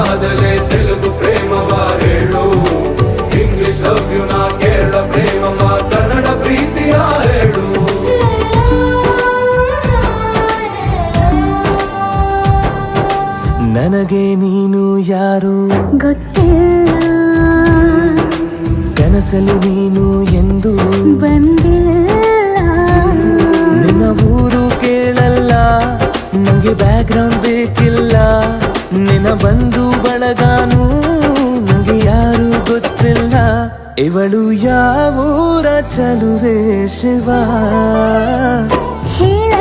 ಆದಲೆ ತೆಲುಗು ಪ್ರೇಮವ ಹೇಳು, English love you ನಾ ಕೇರಳ ಪ್ರೇಮವ ಕನ್ನಡ ಪ್ರೀತಿಯ ಹೇಳು. ನನಗೆ ನೀನು ಯಾರು ಗೊತ್ತಿಲ್ಲ, ಕನಸಲು ನೀನು ಎಂದು ಬಂದಿಲ್ಲ. ನಿನ್ನ ಊರು ಕೇಳಲ್ಲ, ನಂಗೆ ಬ್ಯಾಕ್ ಗ್ರೌಂಡ್ ಬೇಕಿಲ್ಲ. ನಿನ್ನ ಬಂಧು ಬಳಗಾನು ನಂಗೆ ಯಾರು ಗೊತ್ತಿಲ್ಲ. ಇವಳು ಯಾವೂರ ಚಲುವೆ ಶಿವ ಹೇಳ